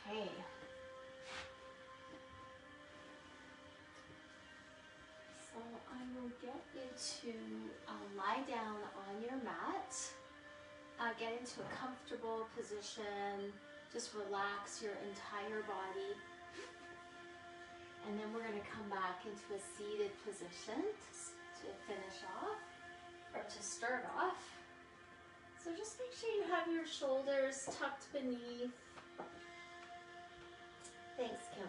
Okay. So I will get you to lie down on your mat. Get into a comfortable position. Just relax your entire body. And then we're going to come back into a seated position to finish off, or to start off. So just make sure you have your shoulders tucked beneath. Thanks, Kim.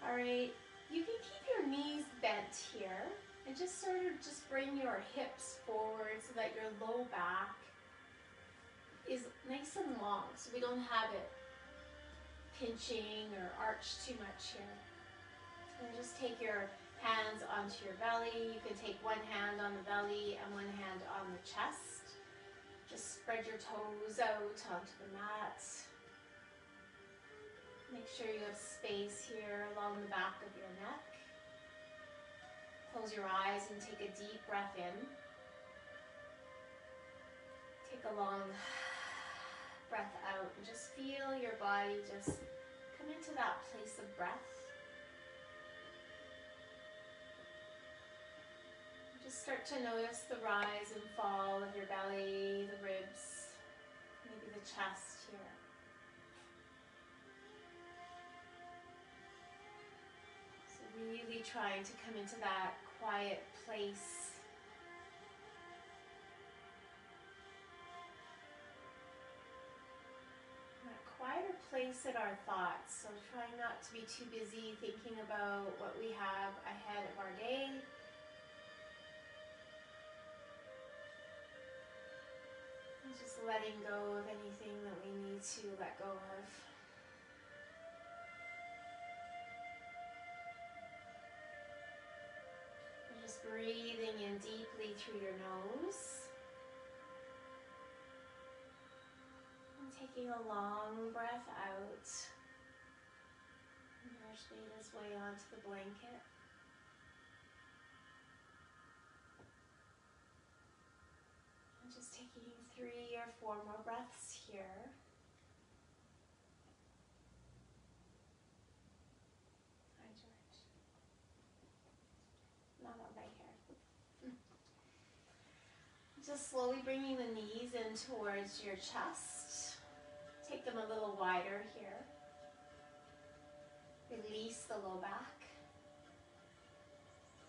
All right, you can keep your knees bent here and just sort of bring your hips forward so that your low back is nice and long, so we don't have it pinching or arched too much here. And just take your hands onto your belly. You can take one hand on the belly and one hand on the chest. Just spread your toes out onto the mat. Make sure you have space here along the back of your neck. Close your eyes and take a deep breath in. Take a long breath out and just feel your body just come into that place of breath. Just start to notice the rise and fall of your belly, the ribs, maybe the chest here. So really trying to come into that quiet place. Quieter place in our thoughts, so try not to be too busy thinking about what we have ahead of our day. And just letting go of anything that we need to let go of. And just breathing in deeply through your nose. Taking a long breath out. Nourish made his way onto the blanket. And just taking 3 or 4 more breaths here. Hi, George. Not on my hair. Just slowly bringing the knees in towards your chest. Take them a little wider here. Release the low back.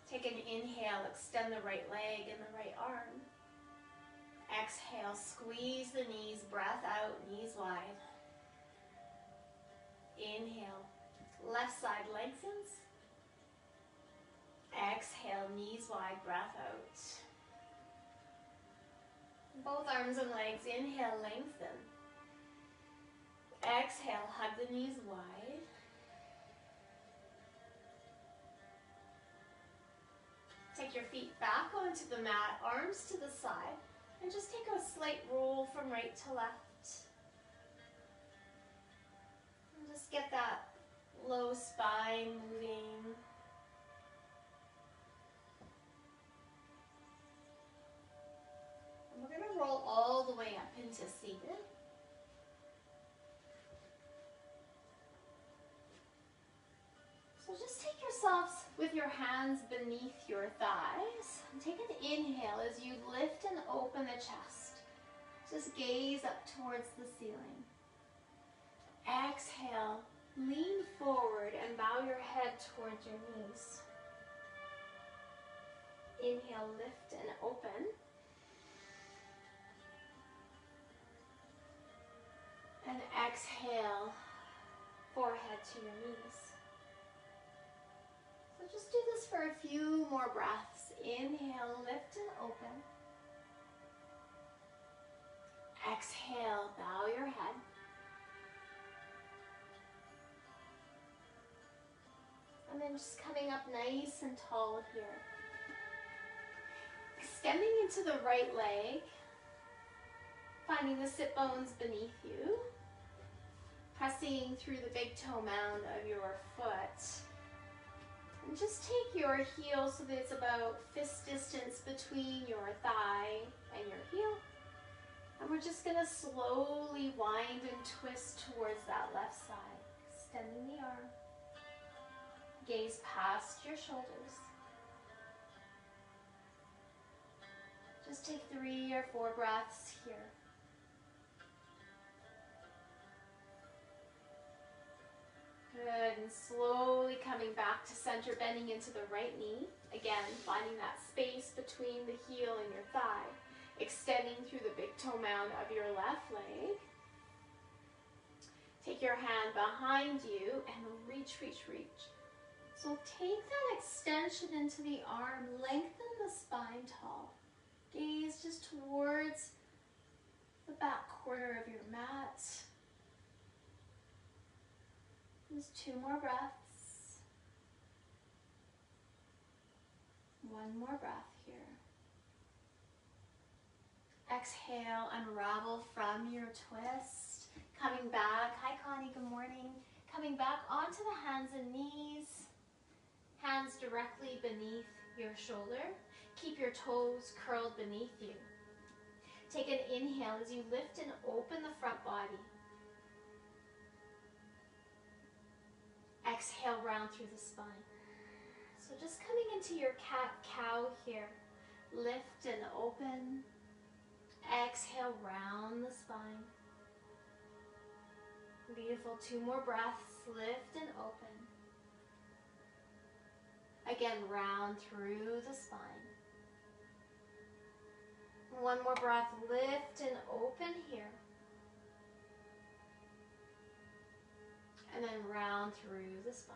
Take an inhale, extend the right leg and the right arm. Exhale, squeeze the knees, breath out, knees wide. Inhale, left side lengthens. Exhale, knees wide, breath out. Both arms and legs, inhale, lengthen. Exhale, hug the knees wide. Take your feet back onto the mat, arms to the side, and just take a slight roll from right to left. And just get that low spine moving. And we're going to roll all the way up into seated. So just take yourselves with your hands beneath your thighs. And take an inhale as you lift and open the chest. Just gaze up towards the ceiling. Exhale, lean forward and bow your head towards your knees. Inhale, lift and open. And exhale, forehead to your knees. So just do this for a few more breaths. Inhale, lift and open. Exhale, bow your head. And then just coming up nice and tall here. Extending into the right leg. Finding the sit bones beneath you. Pressing through the big toe mound of your foot. And just take your heel so that it's about fist distance between your thigh and your heel. And we're just gonna slowly wind and twist towards that left side, extending the arm. Gaze past your shoulders. Just take 3 or 4 breaths here. Good, and slowly coming back to center, bending into the right knee. Again, finding that space between the heel and your thigh. Extending through the big toe mound of your left leg. Take your hand behind you and reach, reach, reach. So take that extension into the arm, lengthen the spine tall. Gaze just towards the back corner of your mat. Just 2 more breaths. 1 more breath here. Exhale, unravel from your twist. Coming back, hi Connie, good morning. Coming back onto the hands and knees. Hands directly beneath your shoulder. Keep your toes curled beneath you. Take an inhale as you lift and open the front body. Exhale, round through the spine. So just coming into your cat-cow here. Lift and open. Exhale, round the spine. Beautiful, 2 more breaths. Lift and open. Again, round through the spine. 1 more breath. Lift and open here. And then round through the spine.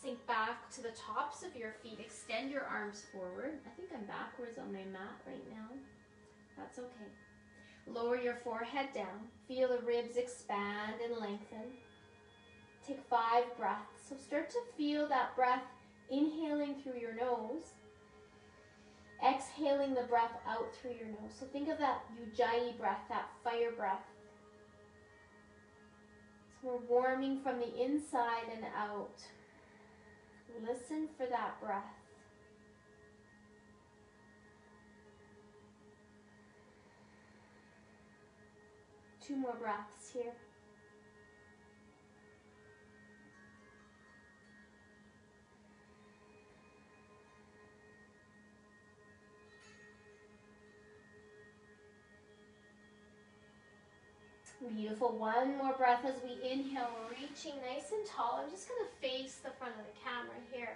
Sink back to the tops of your feet. Extend your arms forward. I think I'm backwards on my mat right now. That's okay. Lower your forehead down. Feel the ribs expand and lengthen. Take 5 breaths. So start to feel that breath inhaling through your nose. Exhaling the breath out through your nose. So think of that Ujjayi breath, that fire breath. So we're warming from the inside and out. Listen for that breath. Two more breaths here. Beautiful. One more breath as we inhale, reaching nice and tall. I'm just going to face the front of the camera here.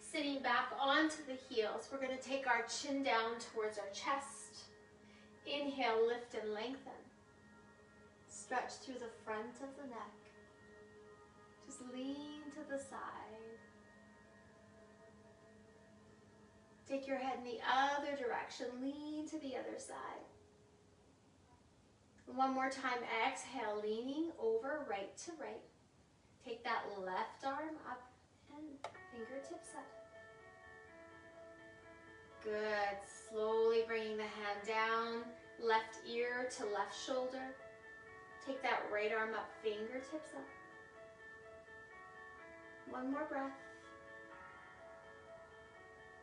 Sitting back onto the heels. We're going to take our chin down towards our chest. Inhale, lift and lengthen. Stretch through the front of the neck. Just lean to the side. Take your head in the other direction. Lean to the other side. One more time, exhale, leaning over right to right. Take that left arm up and fingertips up. Good. Slowly bringing the hand down, left ear to left shoulder. Take that right arm up, fingertips up. One more breath.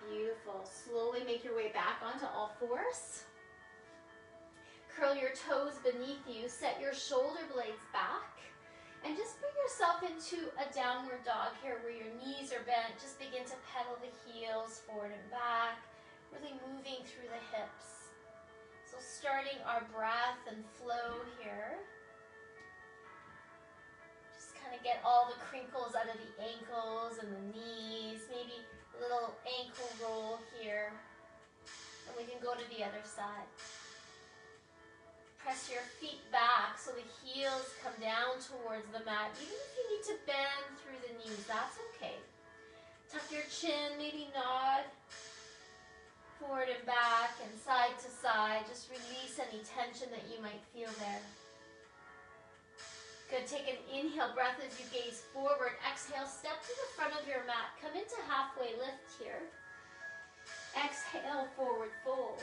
Beautiful. Slowly make your way back onto all fours. Curl your toes beneath you, set your shoulder blades back, and just bring yourself into a downward dog here where your knees are bent. Just begin to pedal the heels forward and back, really moving through the hips. So starting our breath and flow here. Just kind of get all the crinkles out of the ankles and the knees, maybe a little ankle roll here, and we can go to the other side. Press your feet back so the heels come down towards the mat. Even if you need to bend through the knees, that's okay. Tuck your chin, maybe nod forward and back and side to side. Just release any tension that you might feel there. Good. Take an inhale breath as you gaze forward. Exhale, step to the front of your mat. Come into halfway lift here. Exhale, forward fold.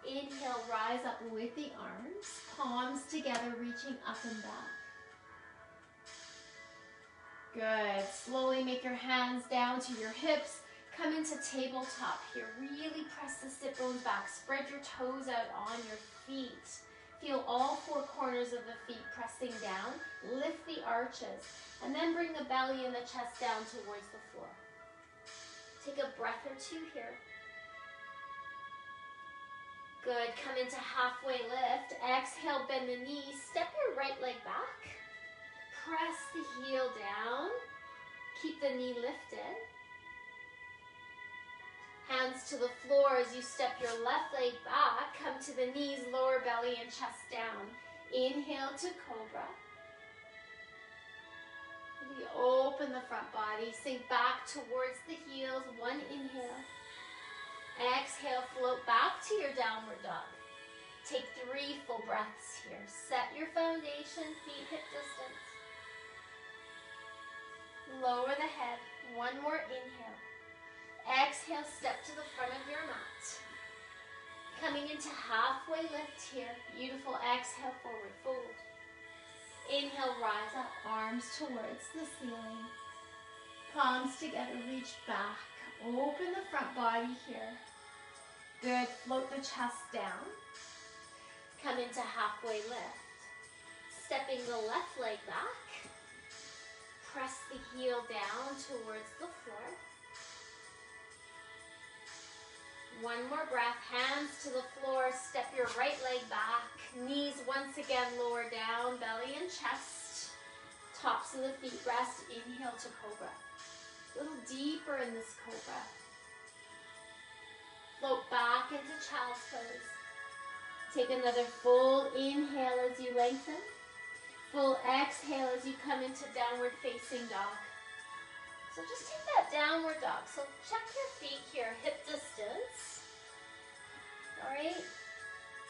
Inhale, rise up with the arms, palms together, reaching up and back. Good. Slowly make your hands down to your hips. Come into tabletop here. Really press the sit bones back. Spread your toes out on your feet. Feel all four corners of the feet pressing down. Lift the arches. And then bring the belly and the chest down towards the floor. Take a breath or two here. Good. Come into halfway lift. Exhale, bend the knees. Step your right leg back. Press the heel down. Keep the knee lifted. Hands to the floor as you step your left leg back. Come to the knees, lower belly and chest down. Inhale to cobra. Really open the front body. Sink back towards the heels. One inhale. Exhale, float back to your downward dog. Take 3 full breaths here. Set your foundation, feet hip distance. Lower the head. One more inhale. Exhale, step to the front of your mat. Coming into halfway lift here. Beautiful. Exhale, forward fold. Inhale, rise up, arms towards the ceiling. Palms together, reach back. Open the front body here. Good. Float the chest down. Come into halfway lift. Stepping the left leg back. Press the heel down towards the floor. One more breath. Hands to the floor. Step your right leg back. Knees once again lower down. Belly and chest. Tops of the feet rest. Inhale to cobra. A little deeper in this cobra. Float back into child's pose. Take another full inhale as you lengthen. Full exhale as you come into downward facing dog. So just take that downward dog. So check your feet here, hip distance. All right?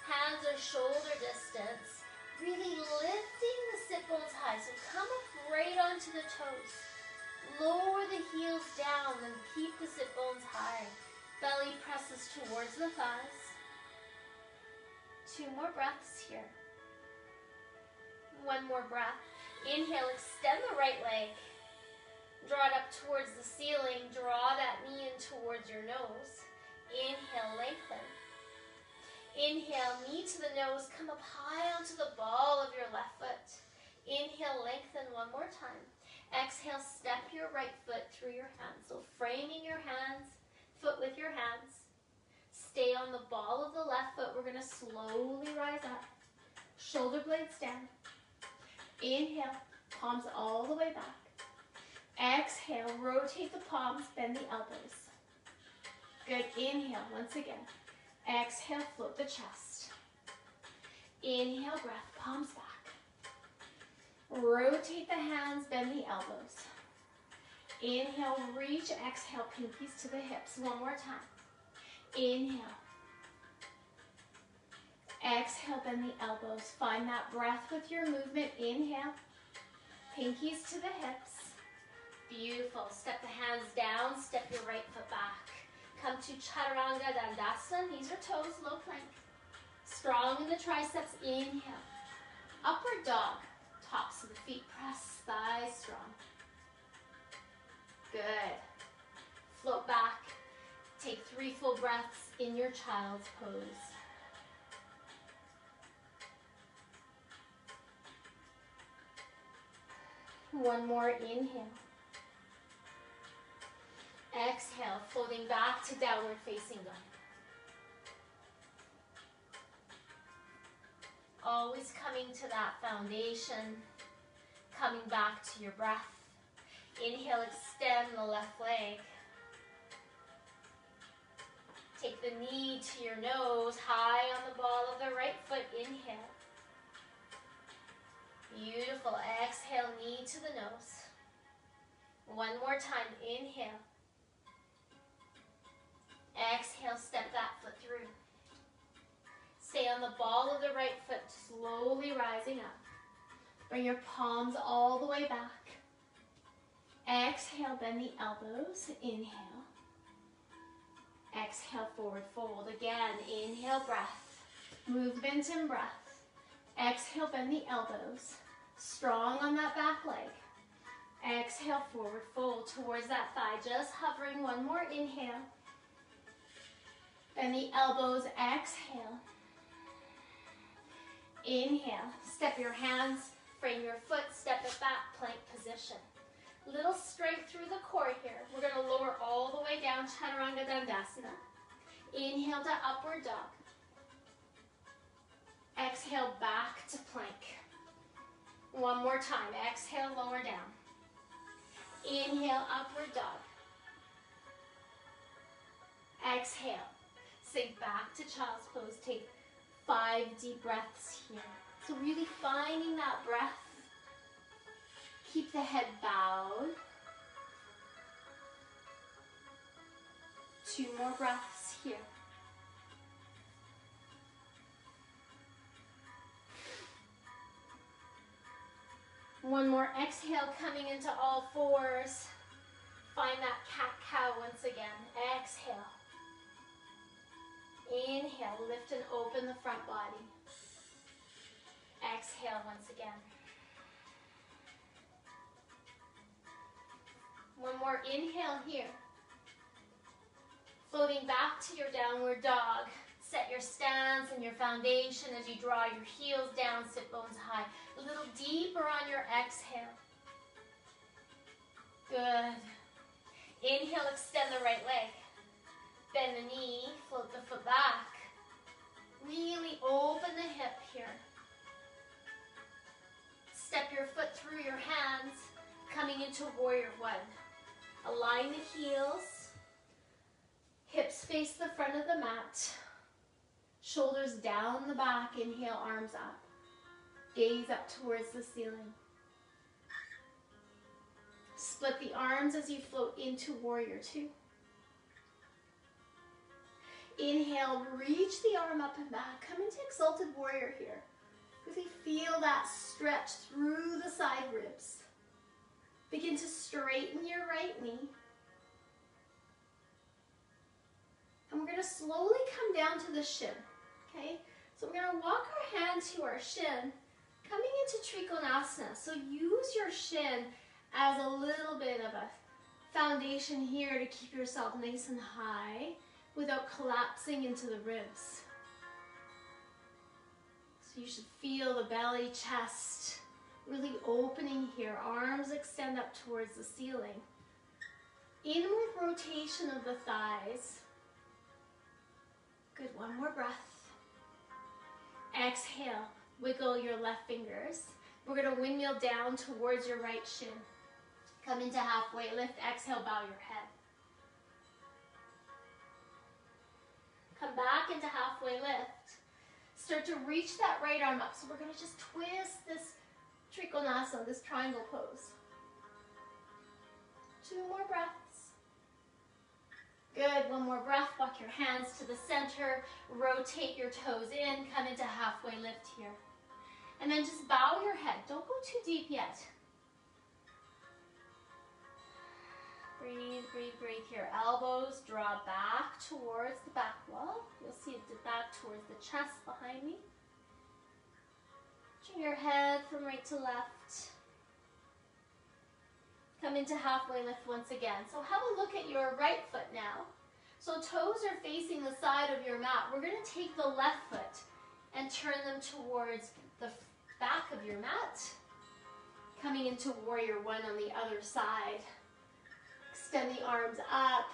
Hands are shoulder distance. Really lifting the sit bones high. So come up right onto the toes. Lower the heels down and keep the sit bones high. Belly presses towards the thighs. 2 more breaths here. One more breath. Inhale, extend the right leg. Draw it up towards the ceiling. Draw that knee in towards your nose. Inhale, lengthen. Inhale, knee to the nose. Come up high onto the ball of your left foot. Inhale, lengthen one more time. Exhale, step your right foot through your hands. So framing your hands, foot with your hands. Stay on the ball of the left foot. We're going to slowly rise up. Shoulder blades down. Inhale, palms all the way back. Exhale, rotate the palms, bend the elbows. Good. Inhale, once again. Exhale, float the chest. Inhale, breath, palms back. Rotate the hands, bend the elbows. Inhale, reach, exhale, pinkies to the hips. One more time. Inhale. Exhale, bend the elbows. Find that breath with your movement. Inhale. Pinkies to the hips. Beautiful. Step the hands down. Step your right foot back. Come to Chaturanga Dandasana. Knees or toes, low plank. Strong in the triceps. Inhale. Upward dog. Tops of the feet press. Thighs strong. Good. Float back. Take 3 full breaths in your child's pose. One more inhale. Exhale, floating back to downward facing dog. Always coming to that foundation, coming back to your breath. Inhale, extend the left leg. Take the knee to your nose, high on the ball of the right foot. Inhale. Beautiful. Exhale, knee to the nose. One more time. Inhale. Exhale, step that foot through. Stay on the ball of the right foot, slowly rising up. Bring your palms all the way back. Exhale, bend the elbows. Inhale. Exhale, forward fold. Again, inhale, breath. Movement and breath. Exhale, bend the elbows. Strong on that back leg. Exhale, forward fold towards that thigh. Just hovering. One more inhale. Bend the elbows. Exhale. Inhale. Step your hands. Frame your foot. Step it back. Plank position. Little strength through the core here. We're going to lower all the way down. Chaturanga Dandasana. Inhale to upward dog. Exhale back to plank. One more time. Exhale, lower down. Inhale, upward dog. Exhale. Sink back to child's pose. Take 5 deep breaths here. So really finding that breath. Keep the head bowed. 2 more breaths here. One more exhale, coming into all fours. Find that cat-cow once again. Exhale. Inhale, lift and open the front body. Exhale once again. One more inhale here. Floating back to your downward dog. Set your stance and your foundation as you draw your heels down, sit bones high. A little deeper on your exhale. Good. Inhale, extend the right leg. Bend the knee, float the foot back. Really open the hip here. Step your foot through your hands, coming into warrior one. Align the heels. Hips face the front of the mat. Shoulders down the back. Inhale, arms up. Gaze up towards the ceiling. Split the arms as you float into warrior two. Inhale, reach the arm up and back. Come into exalted warrior here. Really feel that stretch through the side ribs. Begin to straighten your right knee. And we're going to slowly come down to the shin. Okay? So we're going to walk our hand to our shin, coming into Trikonasana. So use your shin as a little bit of a foundation here to keep yourself nice and high without collapsing into the ribs. So you should feel the belly, chest really opening here. Arms extend up towards the ceiling. Inward rotation of the thighs. Good, one more breath. Exhale, wiggle your left fingers. We're going to windmill down towards your right shin. Come into halfway lift. Exhale, bow your head. Come back into halfway lift. Start to reach that right arm up. So we're going to just twist this Trikonasana, this triangle pose. 2 more breaths. Good, one more breath. Walk your hands to the center. Rotate your toes in. Come into halfway lift here. And then just bow your head. Don't go too deep yet. Breathe, breathe, breathe here. Elbows draw back towards the back wall. You'll see it back towards the chest behind me. Turn your head from right to left. Come into halfway lift once again. So have a look at your right foot now. So toes are facing the side of your mat. We're going to take the left foot and turn them towards the back of your mat. Coming into warrior one on the other side. Extend the arms up.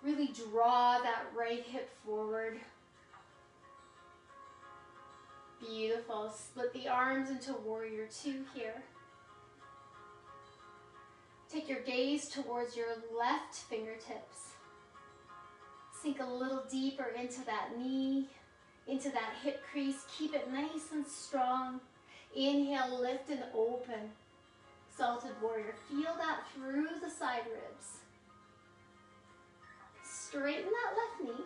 Really draw that right hip forward. Beautiful. Split the arms into warrior two here. Take your gaze towards your left fingertips. Sink a little deeper into that knee, into that hip crease. Keep it nice and strong. Inhale, lift and open. Exalted warrior. Feel that through the side ribs. Straighten that left knee.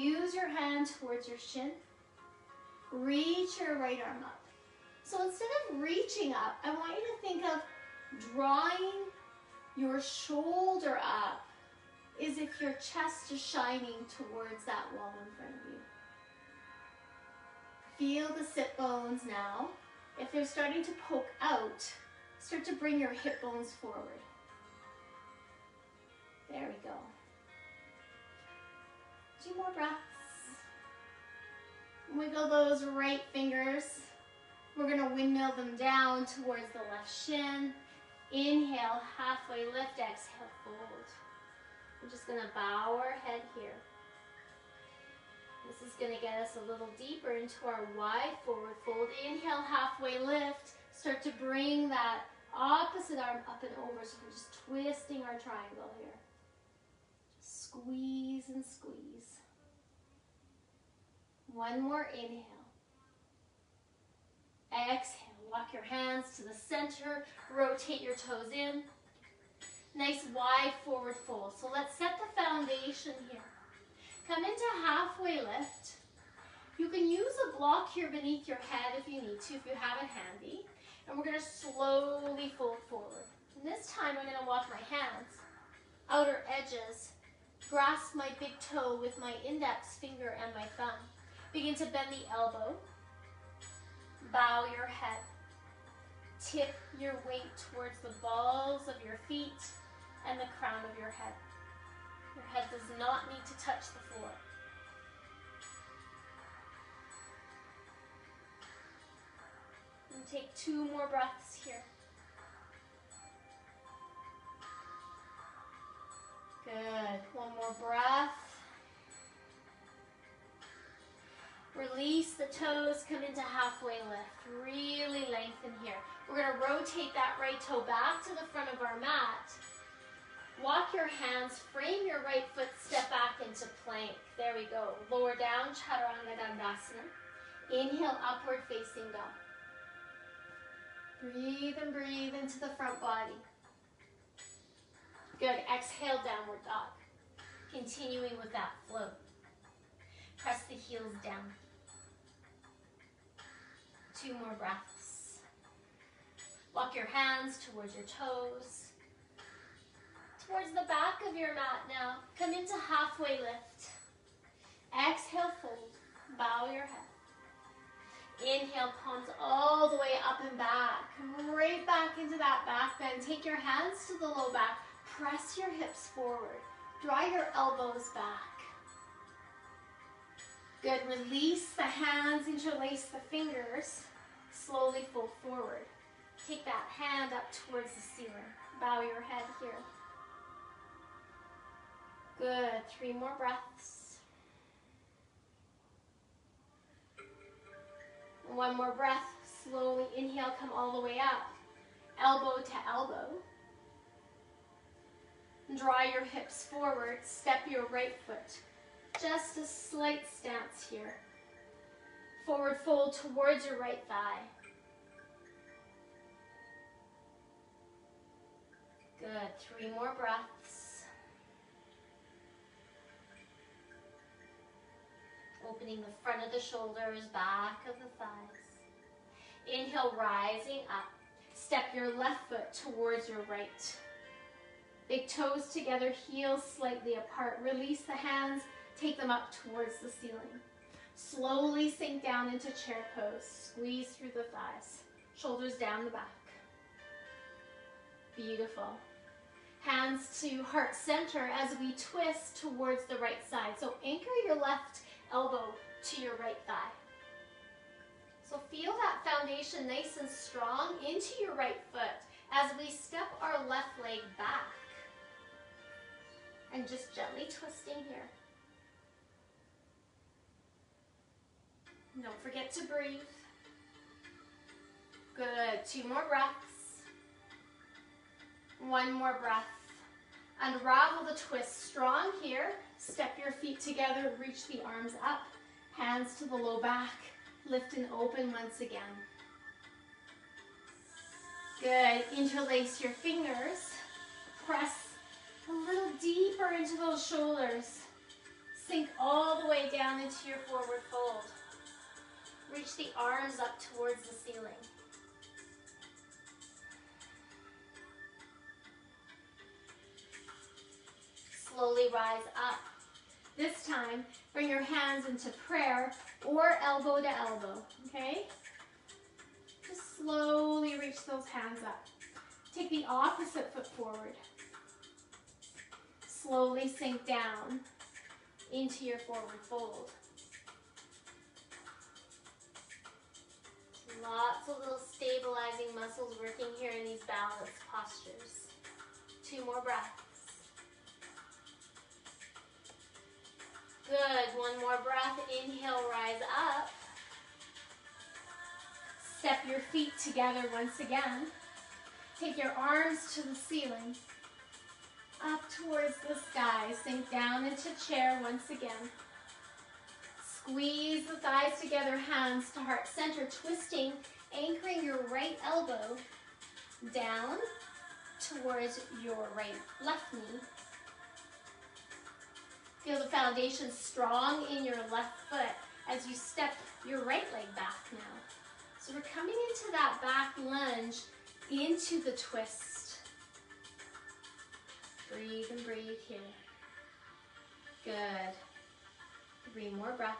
Use your hand towards your shin. Reach your right arm up. So instead of reaching up, I want you to think of drawing your shoulder up as if your chest is shining towards that wall in front of you. Feel the sit bones now. If they're starting to poke out, Start to bring your hip bones forward. There we go. 2 more breaths. Wiggle those right fingers. We're going to windmill them down towards the left shin. Inhale, halfway lift, exhale, fold. We're just going to bow our head here. This is going to get us a little deeper into our wide forward fold. Inhale, halfway lift. Start to bring that opposite arm up and over. So we're just twisting our triangle here. Squeeze and squeeze. One more inhale. Exhale. Walk your hands to the center. Rotate your toes in. Nice wide forward fold. So let's set the foundation here. Come into halfway lift. You can use a block here beneath your head if you need to, if you have it handy. And we're going to slowly fold forward. And this time I'm going to walk my hands, outer edges, grasp my big toe with my index finger and my thumb. Begin to bend the elbow. Bow your head. Tip your weight towards the balls of your feet and the crown of your head. Your head does not need to touch the floor. And take 2 more breaths here. Good. 1 more breath. Release the toes, come into halfway lift. Really lengthen here. We're going to rotate that right toe back to the front of our mat. Walk your hands, frame your right foot, step back into plank. There we go. Lower down, Chaturanga Dandasana. Inhale, upward facing dog. Breathe and breathe into the front body. Good. Exhale, downward dog. Continuing with that flow. Press the heels down. 2 more breaths. Walk your hands towards your toes. Towards the back of your mat now. Come into halfway lift. Exhale, fold. Bow your head. Inhale, palms all the way up and back. Right back into that back bend. Take your hands to the low back. Press your hips forward. Draw your elbows back. Good. Release the hands, interlace the fingers. Slowly fold forward. Take that hand up towards the ceiling. Bow your head here. Good. 3 more breaths. 1 more breath. Slowly inhale, come all the way up. Elbow to elbow. Draw your hips forward. Step your right foot. Just a slight stance here. Forward fold towards your right thigh. Good. 3 more breaths. Opening the front of the shoulders, back of the thighs. Inhale, rising up. Step your left foot towards your right. Big toes together, heels slightly apart. Release the hands, take them up towards the ceiling. Slowly sink down into chair pose. Squeeze through the thighs. Shoulders down the back. Beautiful. Hands to heart center as we twist towards the right side. So anchor your left elbow to your right thigh. So feel that foundation nice and strong into your right foot as we step our left leg back. And just gently twisting here. Don't forget to breathe. Good. 2 more breaths. 1 more breath. Unravel the twist. Strong here. Step your feet together. Reach the arms up. Hands to the low back. Lift and open once again. Good. Interlace your fingers. Press a little deeper into those shoulders. Sink all the way down into your forward fold. Reach the arms up towards the ceiling. Slowly rise up. This time, bring your hands into prayer or elbow to elbow, okay? Just slowly reach those hands up. Take the opposite foot forward. Slowly sink down into your forward fold. Lots of little stabilizing muscles working here in these balanced postures. 2 more breaths. Good. 1 more breath. Inhale, rise up. Step your feet together once again. Take your arms to the ceiling. Up towards the sky. Sink down into chair once again. Squeeze the thighs together, hands to heart center, twisting, anchoring your right elbow down towards your left knee. Feel the foundation strong in your left foot as you step your right leg back now. So we're coming into that back lunge, into the twist. Breathe and breathe here. Good. 3 more breaths.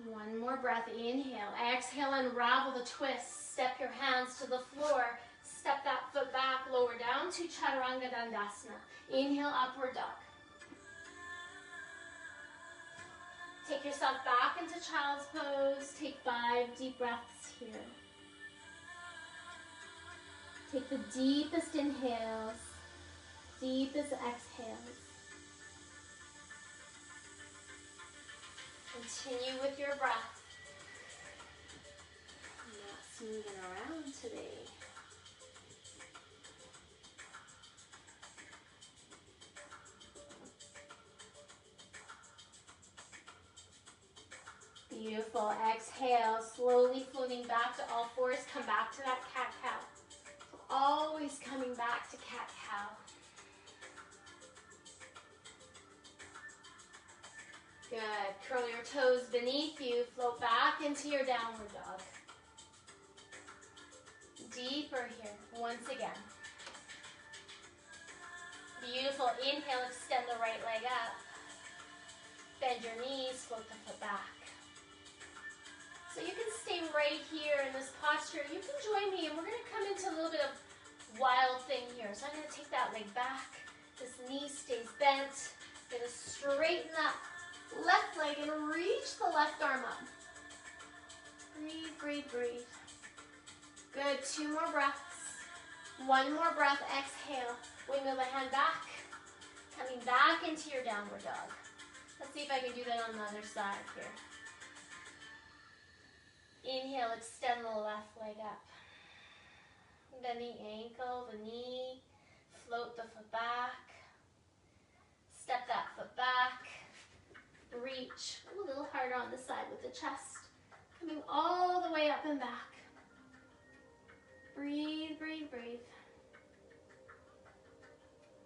1 more breath. Inhale. Exhale, unravel the twist. Step your hands to the floor. Step that foot back, lower down to Chaturanga Dandasana. Inhale, upward dog. Take yourself back into child's pose. Take 5 deep breaths here. Take the deepest inhales, deepest exhales. Continue with your breath. I'm not moving around today. Beautiful. Exhale, slowly floating back to all fours. Come back to that cat-cow. Always coming back to cat-cow. Good. Curl your toes beneath you. Float back into your downward dog. Deeper here. Once again. Beautiful. Inhale, extend the right leg up. Bend your knees, float the foot back. So you can stay right here in this posture. You can join me, and we're going to come into a little bit of wild thing here. So I'm going to take that leg back. This knee stays bent. I'm going to straighten that left leg and reach the left arm up. Breathe, breathe, breathe. Good. 2 more breaths. 1 more breath. Exhale. Wiggle the hand back. Coming back into your downward dog. Let's see if I can do that on the other side here. Inhale, extend the left leg up. Bend the ankle, the knee, float the foot back. Step that foot back. Reach a little harder on the side with the chest. Coming all the way up and back. Breathe, breathe, breathe.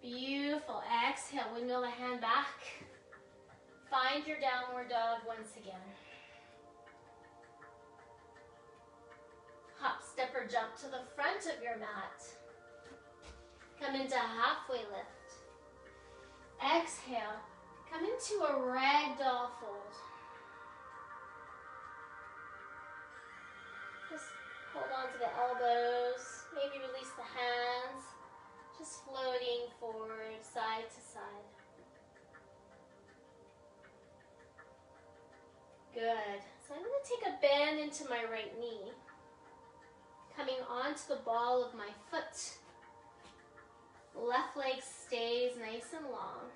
Beautiful. Exhale, windmill the hand back. Find your downward dog once again. Hop, step, or jump to the front of your mat. Come into halfway lift. Exhale, come into a ragdoll fold. Just hold on to the elbows, maybe release the hands, just floating forward, side to side. Good. So I'm going to take a bend into my right knee. Coming onto the ball of my foot. Left leg stays nice and long.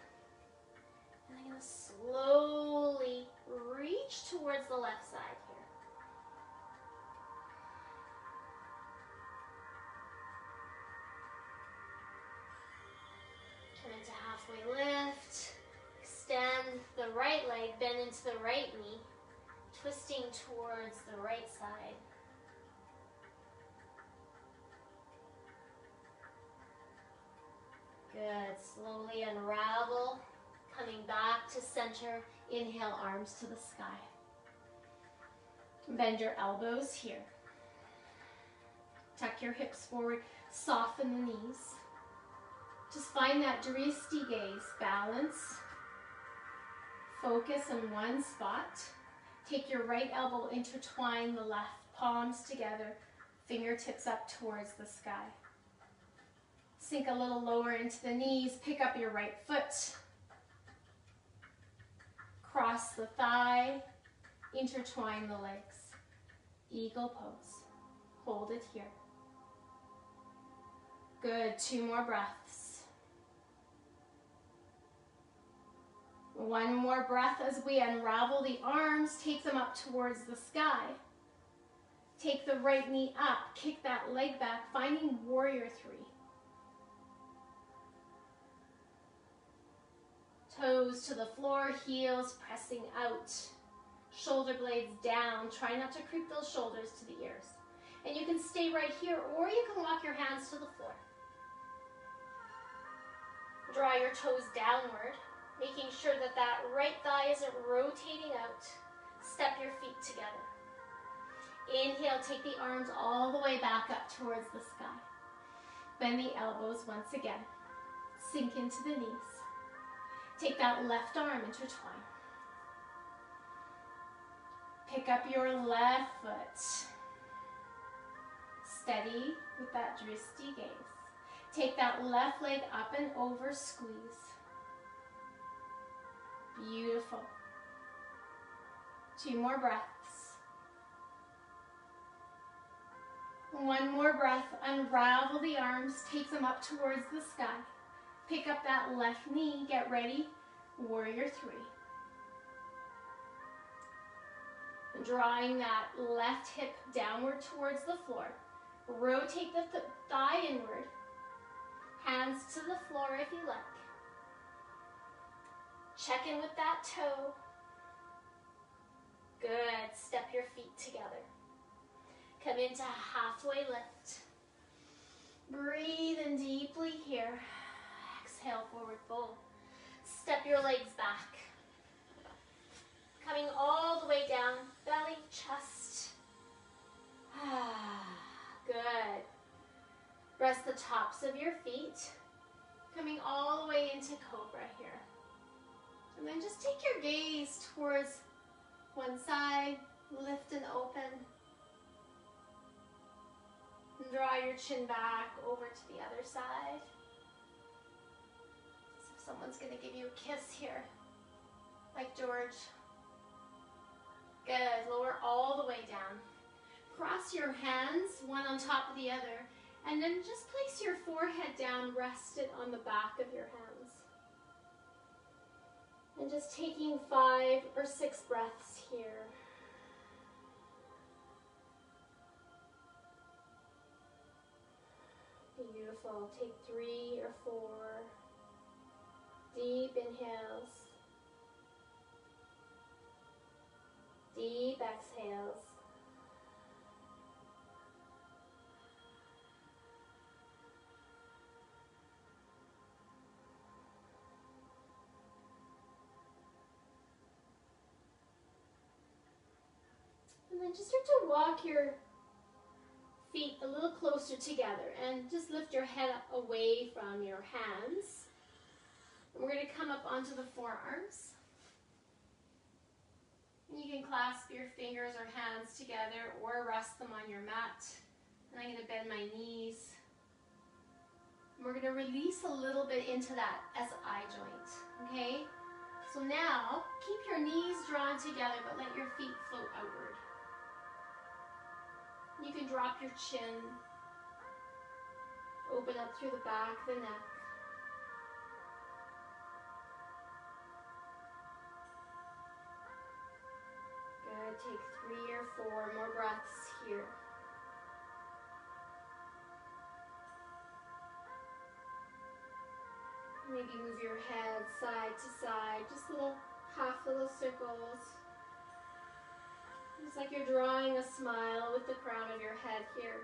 And I'm going to slowly reach towards the left side here. Come into halfway lift. Extend the right leg, bend into the right knee. Twisting towards the right side. Good. Slowly unravel. Coming back to center. Inhale, arms to the sky. Bend your elbows here. Tuck your hips forward. Soften the knees. Just find that Drishti gaze. Balance. Focus in one spot. Take your right elbow, intertwine the left palms together. Fingertips up towards the sky. Sink a little lower into the knees. Pick up your right foot. Cross the thigh. Intertwine the legs. Eagle pose. Hold it here. Good. 2 more breaths. 1 more breath as we unravel the arms. Take them up towards the sky. Take the right knee up. Kick that leg back, finding warrior 3. Toes to the floor, heels pressing out. Shoulder blades down. Try not to creep those shoulders to the ears. And you can stay right here, or you can walk your hands to the floor. Draw your toes downward, making sure that that right thigh isn't rotating out. Step your feet together. Inhale, take the arms all the way back up towards the sky. Bend the elbows once again. Sink into the knees. Take that left arm, intertwine. Pick up your left foot. Steady with that drishti gaze. Take that left leg up and over, squeeze. Beautiful. 2 more breaths. 1 more breath. Unravel the arms. Take them up towards the sky. Pick up that left knee. Get ready. Warrior 3. Drawing that left hip downward towards the floor. Rotate the thigh inward. Hands to the floor if you like. Check in with that toe. Good. Step your feet together. Come into halfway lift. Breathe in deeply here. Exhale, forward fold. Step your legs back. Coming all the way down, belly, chest. Good. Rest the tops of your feet. Coming all the way into cobra here. And then just take your gaze towards one side, lift and open. And draw your chin back over to the other side. As if someone's going to give you a kiss here, like George. Good. Lower all the way down. Cross your hands, one on top of the other, and then just place your forehead down, rest it on the back of your hands. And just taking 5 or 6 breaths here. Beautiful. Take 3 or 4 deep inhales. Deep exhales. And then just start to walk your feet a little closer together and just lift your head up away from your hands. And we're going to come up onto the forearms. And you can clasp your fingers or hands together or rest them on your mat. And I'm going to bend my knees. And we're going to release a little bit into that SI joint, okay? So now, keep your knees drawn together, but let your feet float outward. You can drop your chin, open up through the back of the neck. Good, take 3 or 4 more breaths here. Maybe move your head side to side, just little circles. It's like you're drawing a smile with the crown of your head here.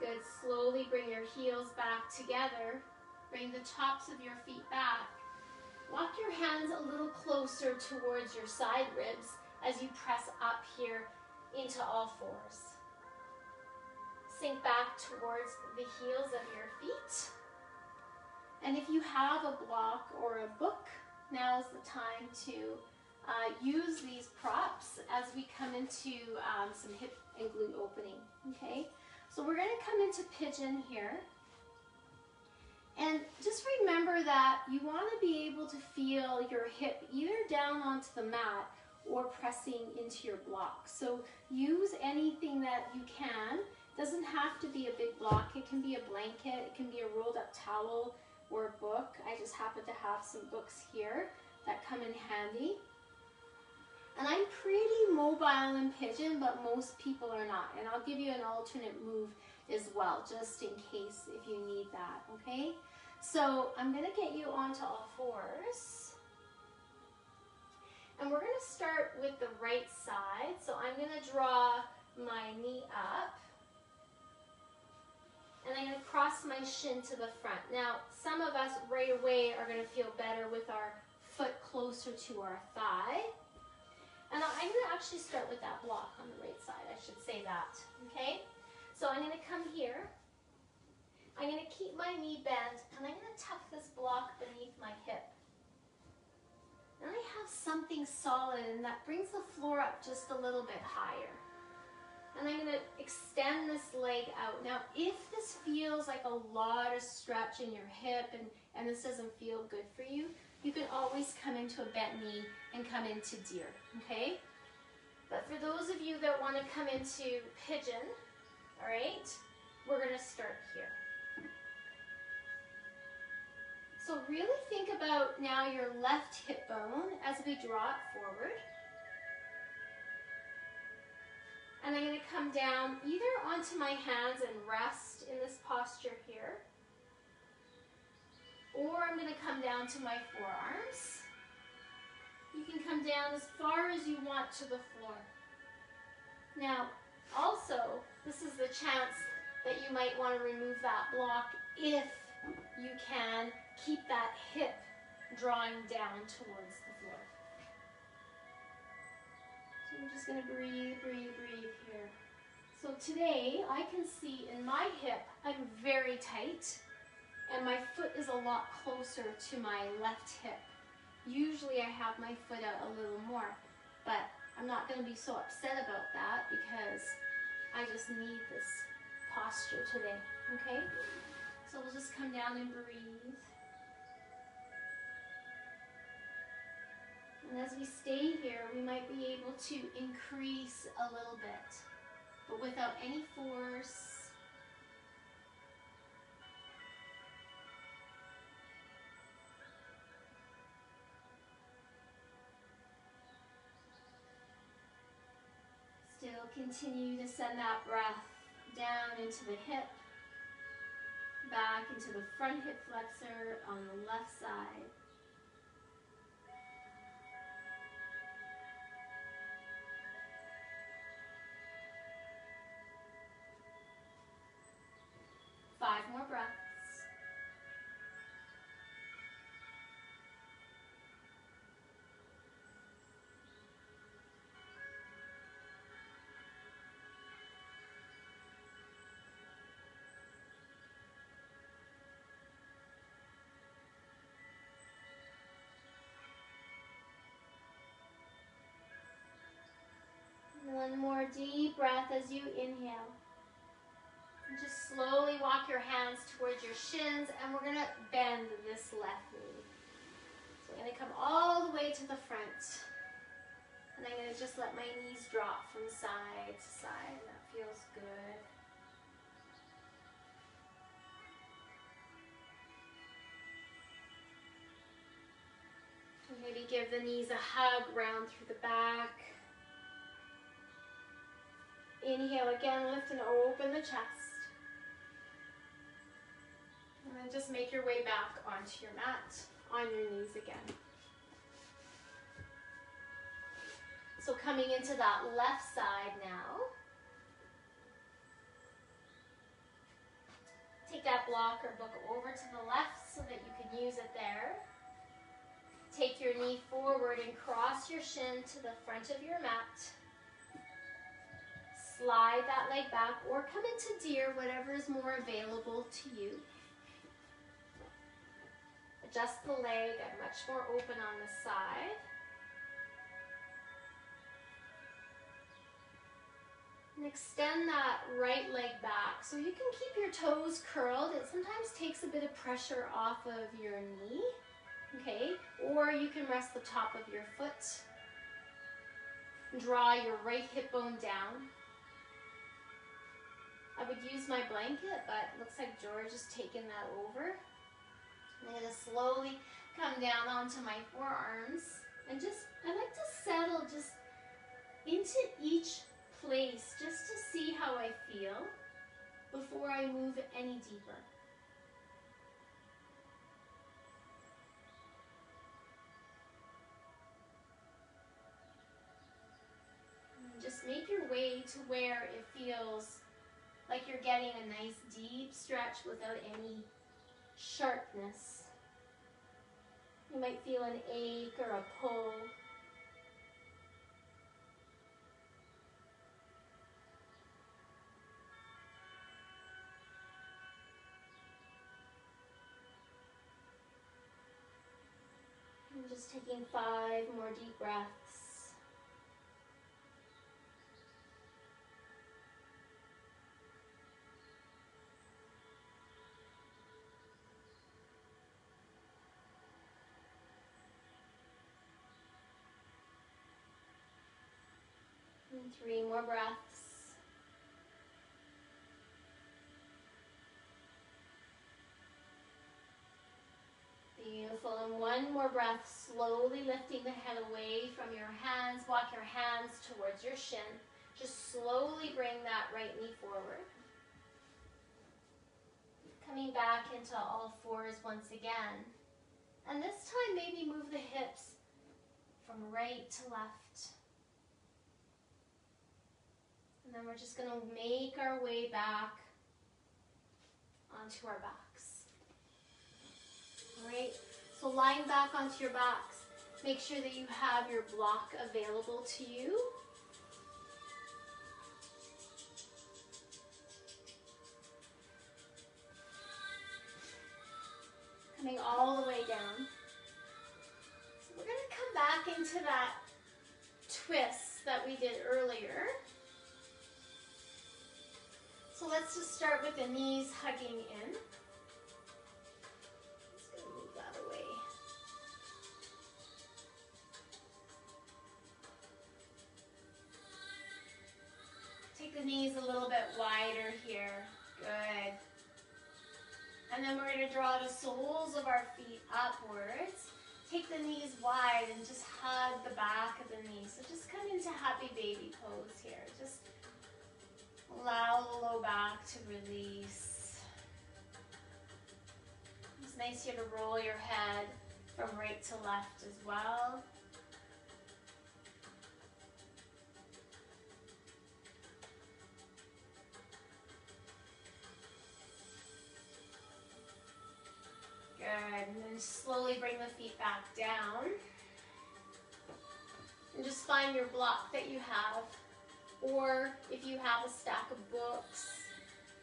Good. Slowly bring your heels back together. Bring the tops of your feet back. Walk your hands a little closer towards your side ribs as you press up here into all fours. Sink back towards the heels of your feet. And if you have a block or a book, now is the time to use these props as we come into some hip and glute opening, okay? So we're gonna come into pigeon here. And just remember that you wanna be able to feel your hip either down onto the mat or pressing into your block. So use anything that you can. Doesn't have to be a big block. It can be a blanket, it can be a rolled up towel or a book. I just happen to have some books here that come in handy. And I'm pretty mobile in pigeon, but most people are not. And I'll give you an alternate move as well, just in case if you need that, okay? So I'm gonna get you onto all fours. And we're gonna start with the right side. So I'm gonna draw my knee up. And I'm gonna cross my shin to the front. Now, some of us right away are gonna feel better with our foot closer to our thigh. And I'm gonna actually start with that block on the right side, I should say that, okay? So I'm gonna come here. I'm gonna keep my knee bent, and I'm gonna tuck this block beneath my hip. Then I have something solid, and that brings the floor up just a little bit higher. And I'm gonna extend this leg out. Now, if this feels like a lot of stretch in your hip, and this doesn't feel good for you, you can always come into a bent knee and come into deer, okay? But for those of you that want to come into pigeon, all right, we're going to start here. So really think about now your left hip bone as we draw it forward. And I'm going to come down either onto my hands and rest in this posture here, or I'm going to come down to my forearms. You can come down as far as you want to the floor. Now, also, this is the chance that you might want to remove that block if you can keep that hip drawing down towards the floor. So I'm just going to breathe, breathe, breathe here. So today, I can see in my hip, I'm very tight. And my foot is a lot closer to my left hip. Usually I have my foot out a little more, but I'm not going to be so upset about that because I just need this posture today, okay? So we'll just come down and breathe. And as we stay here, we might be able to increase a little bit, but without any force. Still continue to send that breath down into the hip, back into the front hip flexor on the left side. Five more breaths. One more deep breath as you inhale. And just slowly walk your hands towards your shins, and we're going to bend this left knee. So I'm going to come all the way to the front. And I'm going to just let my knees drop from side to side. That feels good. And maybe give the knees a hug round through the back. Inhale again, lift and open the chest. And then just make your way back onto your mat, on your knees again. So coming into that left side now. Take that block or book over to the left so that you can use it there. Take your knee forward and cross your shin to the front of your mat. Slide that leg back or come into deer, whatever is more available to you. Adjust the leg, I'm much more open on the side. And extend that right leg back. So you can keep your toes curled. It sometimes takes a bit of pressure off of your knee, okay? Or you can rest the top of your foot. Draw your right hip bone down. I would use my blanket, but it looks like George is taking that over. I'm going to slowly come down onto my forearms and I like to settle just into each place just to see how I feel before I move any deeper. And just make your way to where it feels like you're getting a nice deep stretch without any sharpness. You might feel an ache or a pull. I'm just taking 5 more deep breaths. And 3 more breaths. Beautiful. And 1 more breath, slowly lifting the head away from your hands. Walk your hands towards your shin. Just slowly bring that right knee forward. Coming back into all fours once again. And this time maybe move the hips from right to left. And then we're just going to make our way back onto our backs. All right, so lying back onto your backs, make sure that you have your block available to you. Coming all the way down. So we're going to come back into that twist that we did earlier. So let's just start with the knees hugging in. Just going to move that away. Take the knees a little bit wider here. Good. And then we're going to draw the soles of our feet upwards. Take the knees wide and just hug the back of the knees. So just come into happy baby pose here. Just allow the low back to release. It's nice here to roll your head from right to left as well. Good, and then slowly bring the feet back down. And just find your block that you have. Or if you have a stack of books,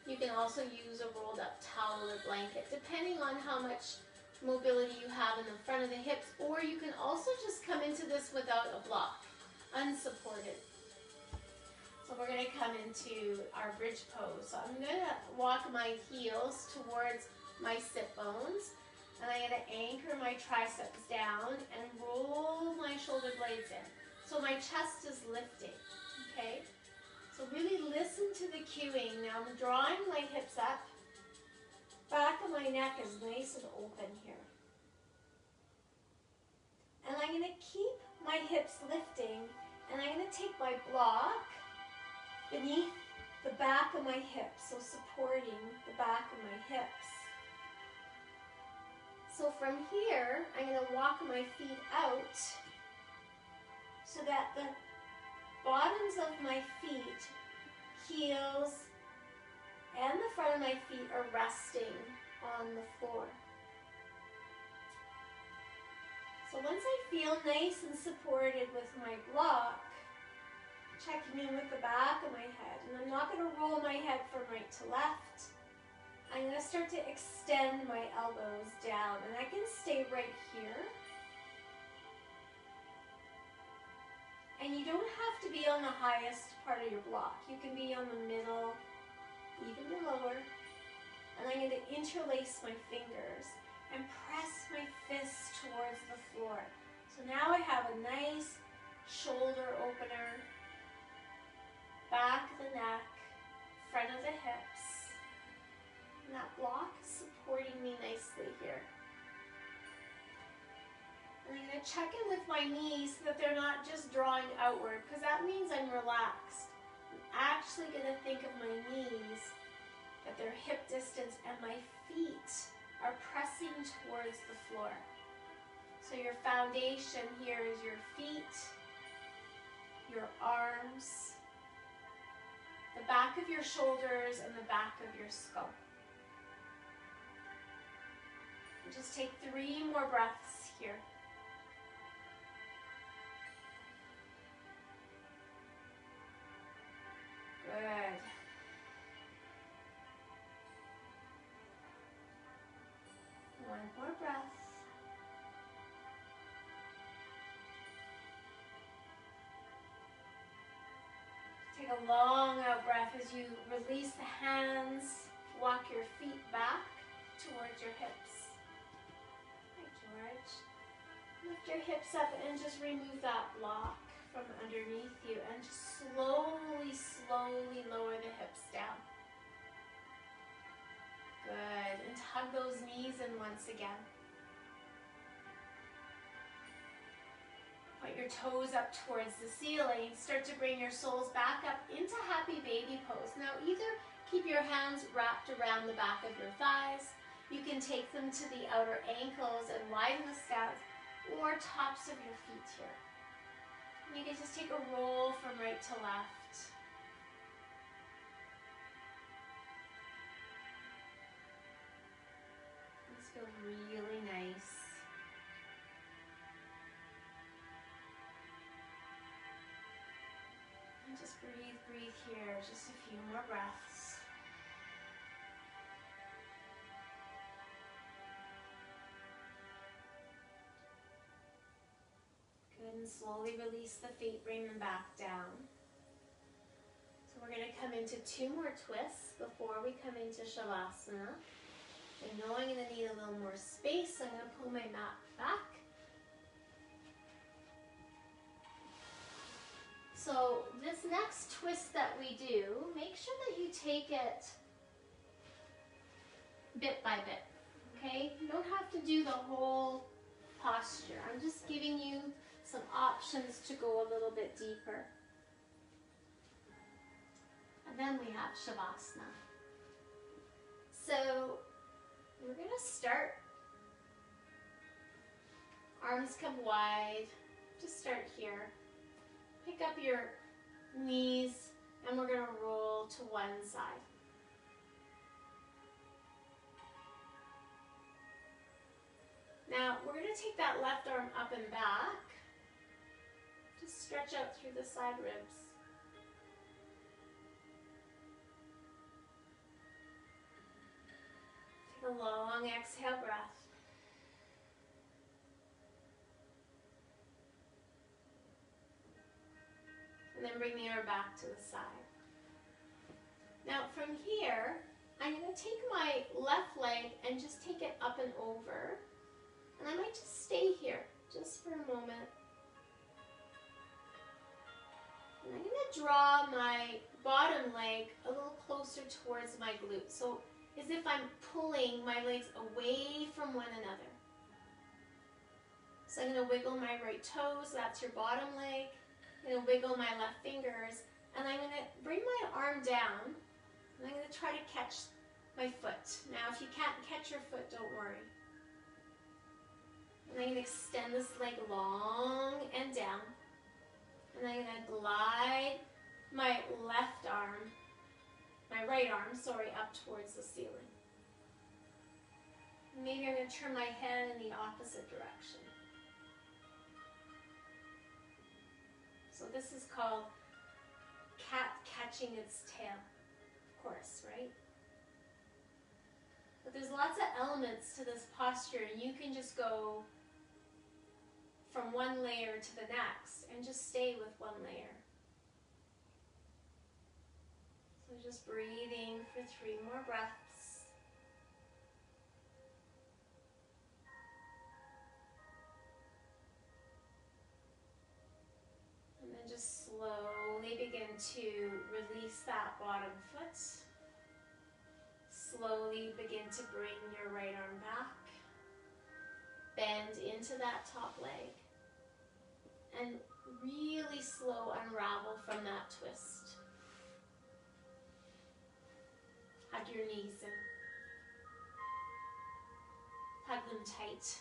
you can also use a rolled up towel or blanket, depending on how much mobility you have in the front of the hips. Or you can also just come into this without a block, unsupported. So we're going to come into our bridge pose. So I'm going to walk my heels towards my sit bones. And I'm going to anchor my triceps down and roll my shoulder blades in. So my chest is lifting, okay? So really listen to the cueing. Now I'm drawing my hips up. Back of my neck is nice and open here. And I'm going to keep my hips lifting. And I'm going to take my block beneath the back of my hips. So supporting the back of my hips. So from here, I'm going to walk my feet out so that the bottoms of my feet, heels, and the front of my feet are resting on the floor. So once I feel nice and supported with my block, checking in with the back of my head, and I'm not going to roll my head from right to left. I'm going to start to extend my elbows down, and I can stay right here. And you don't have to be on the highest part of your block. You can be on the middle, even the lower. And I'm going to interlace my fingers and press my fists towards the floor. So now I have a nice shoulder opener, back of the neck, front of the hips. And that block is supporting me nicely here. And I'm going to check in with my knees so that they're not just drawing outward, because that means I'm relaxed. I'm actually going to think of my knees, that they're hip distance, and my feet are pressing towards the floor. So your foundation here is your feet, your arms, the back of your shoulders, and the back of your skull. And just take 3 more breaths here. Good. One more breath. Take a long out breath as you release the hands, walk your feet back towards your hips. Hi, George. Lift your hips up and just remove that block from underneath you, and just slowly, slowly lower the hips down. Good. And hug those knees in once again. Put your toes up towards the ceiling. Start to bring your soles back up into happy baby pose. Now either keep your hands wrapped around the back of your thighs. You can take them to the outer ankles and widen the scalp, or tops of your feet here. You can just take a roll from right to left. This feels really nice. And just breathe, breathe here. Just a few more breaths. And slowly release the feet, bring them back down. So we're going to come into 2 more twists before we come into Shavasana. I know I'm going to need a little more space, so I'm going to pull my mat back. So this next twist that we do, make sure that you take it bit by bit, okay? You don't have to do the whole posture. I'm just giving you some options to go a little bit deeper. And then we have Shavasana. So we're going to start. Arms come wide. Just start here. Pick up your knees, and we're going to roll to one side. Now we're going to take that left arm up and back. Just stretch out through the side ribs. Take a long exhale breath. And then bring the arm back to the side. Now from here, I'm going to take my left leg and just take it up and over. And I might just stay here just for a moment. And I'm going to draw my bottom leg a little closer towards my glute. So as if I'm pulling my legs away from one another. So I'm going to wiggle my right toes, that's your bottom leg. I'm going to wiggle my left fingers, and I'm going to bring my arm down, and I'm going to try to catch my foot. Now if you can't catch your foot, don't worry. And I'm going to extend this leg long and down. And I'm going to glide my right arm, up towards the ceiling. Maybe I'm going to turn my head in the opposite direction. So this is called cat catching its tail, of course, right? But there's lots of elements to this posture, and you can just go from one layer to the next and just stay with one layer. So just breathing for 3 more breaths. And then just slowly begin to release that bottom foot. Slowly begin to bring your right arm back. Bend into that top leg. And really slow unravel from that twist. Hug your knees in. Hug them tight.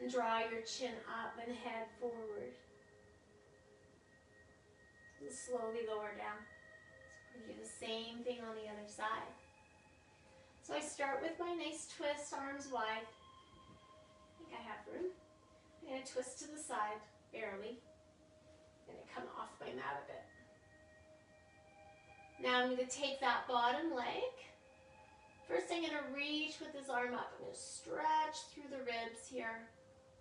And draw your chin up and head forward. And slowly lower down. So we're going to do the same thing on the other side. So I start with my nice twist, arms wide. I think I have room. I'm going to twist to the side, barely. I'm going to come off my mat a bit. Now I'm going to take that bottom leg. First I'm going to reach with this arm up. I'm going to stretch through the ribs here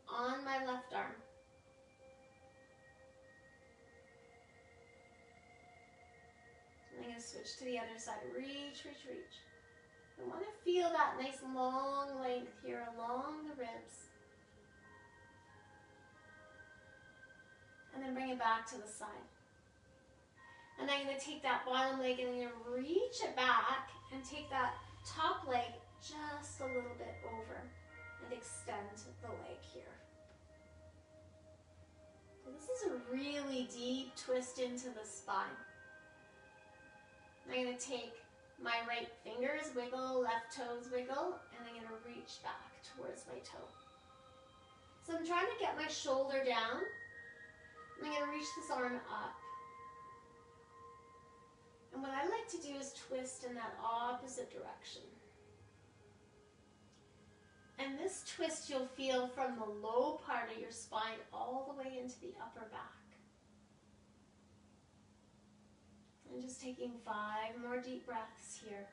on my left arm. And I'm going to switch to the other side. Reach, reach, reach. I want to feel that nice long length here along the ribs. And then bring it back to the side. And I'm going to take that bottom leg and I'm going to reach it back and take that top leg just a little bit over and extend the leg here. So this is a really deep twist into the spine. I'm going to take my right fingers, wiggle, left toes wiggle, and I'm going to reach back towards my toe. So I'm trying to get my shoulder down. I'm going to reach this arm up. And what I like to do is twist in that opposite direction. And this twist you'll feel from the low part of your spine all the way into the upper back. And just taking 5 more deep breaths here.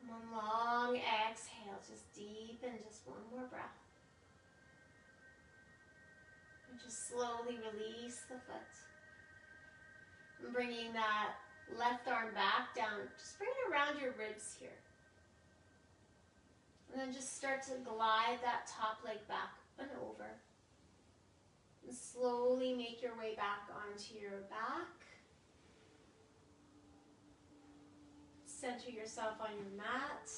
One long exhale, just deep and just one more breath. And just slowly release the foot. And bringing that left arm back down, just bring it around your ribs here. And then just start to glide that top leg back and over. And slowly make your way back onto your back. Center yourself on your mat.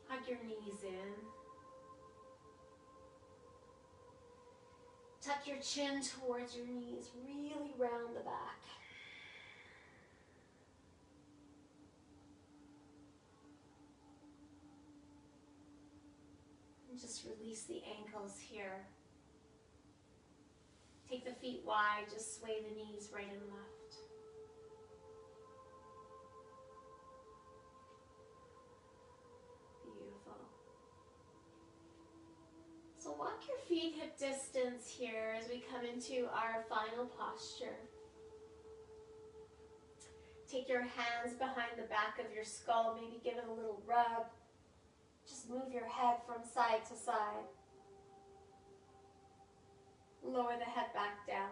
Hug your knees in. Tuck your chin towards your knees. Really round the back. And just release the ankles here. Take the feet wide. Just sway the knees right and left. So walk your feet hip distance here as we come into our final posture. Take your hands behind the back of your skull, maybe give it a little rub. Just move your head from side to side. Lower the head back down.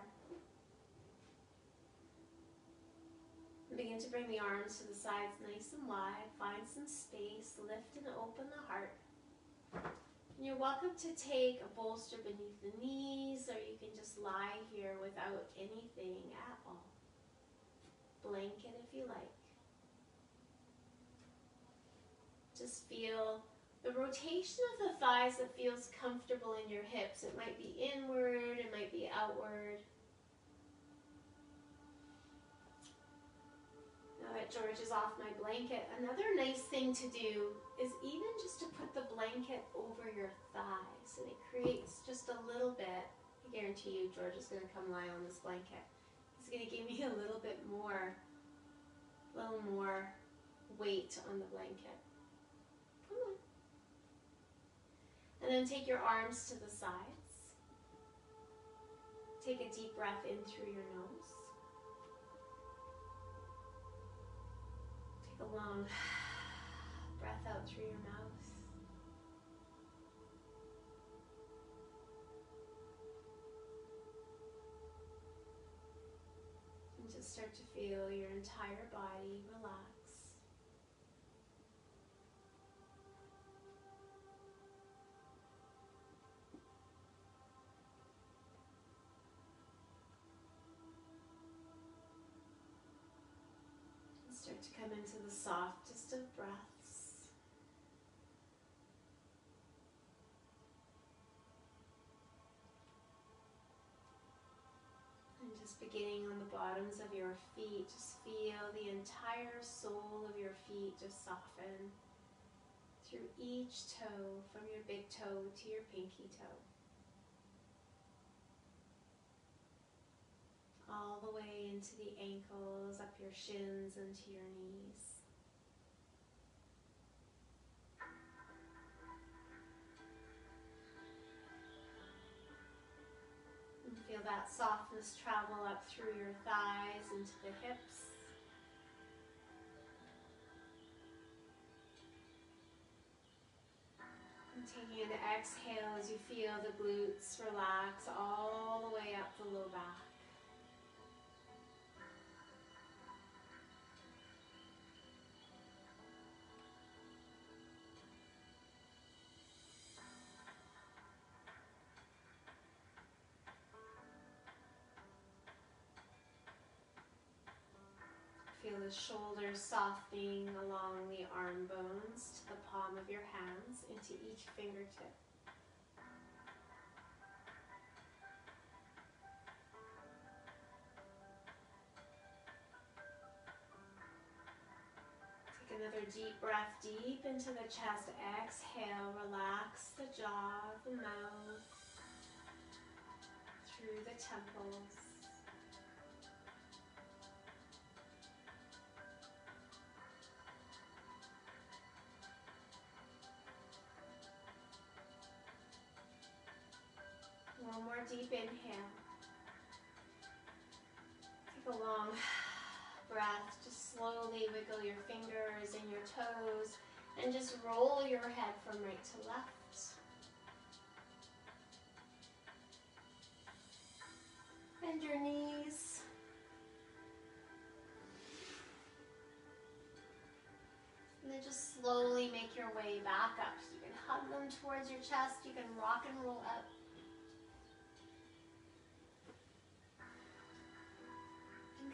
And begin to bring the arms to the sides nice and wide. Find some space, lift and open the heart. And you're welcome to take a bolster beneath the knees, or you can just lie here without anything at all. Blanket if you like. Just feel the rotation of the thighs that feels comfortable in your hips. It might be inward, it might be outward. Now that George is off my blanket, another nice thing to do is even just to put the blanket over your thighs, and it creates just a little bit. I guarantee you George is going to come lie on this blanket. It's going to give me a little more weight on the blanket. Come on. And then take your arms to the sides. Take a deep breath in through your nose. Take a long breath out through your mouth. And just start to feel your entire body relax. Start to come into the softest of breaths. And just beginning on the bottoms of your feet, just feel the entire sole of your feet just soften through each toe, from your big toe to your pinky toe. All the way into the ankles, up your shins, and to your knees. And feel that softness travel up through your thighs into the hips. And taking an exhale as you feel the glutes relax all the way up the low back. Feel the shoulders softening along the arm bones to the palm of your hands into each fingertip. Take another deep breath deep into the chest. Exhale, relax the jaw, the mouth, through the temples. One more deep inhale. Take a long breath. Just slowly wiggle your fingers and your toes and just roll your head from right to left. Bend your knees. And then just slowly make your way back up. So you can hug them towards your chest. You can rock and roll up.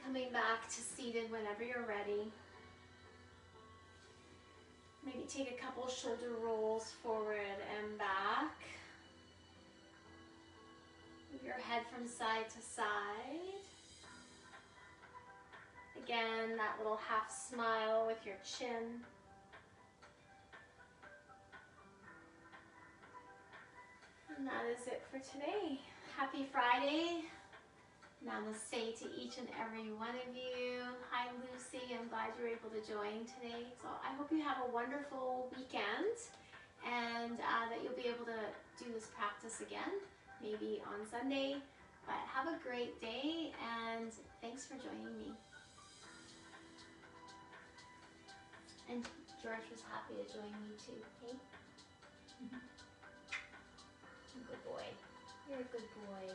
Coming back to seated whenever you're ready. Maybe take a couple shoulder rolls forward and back. Move your head from side to side. Again, that little half smile with your chin. And that is it for today. Happy Friday. Namaste to each and every one of you. Hi Lucy, I'm glad you were able to join today. So I hope you have a wonderful weekend and that you'll be able to do this practice again, maybe on Sunday. But have a great day and thanks for joining me. And George was happy to join me too, okay? Good boy. You're a good boy.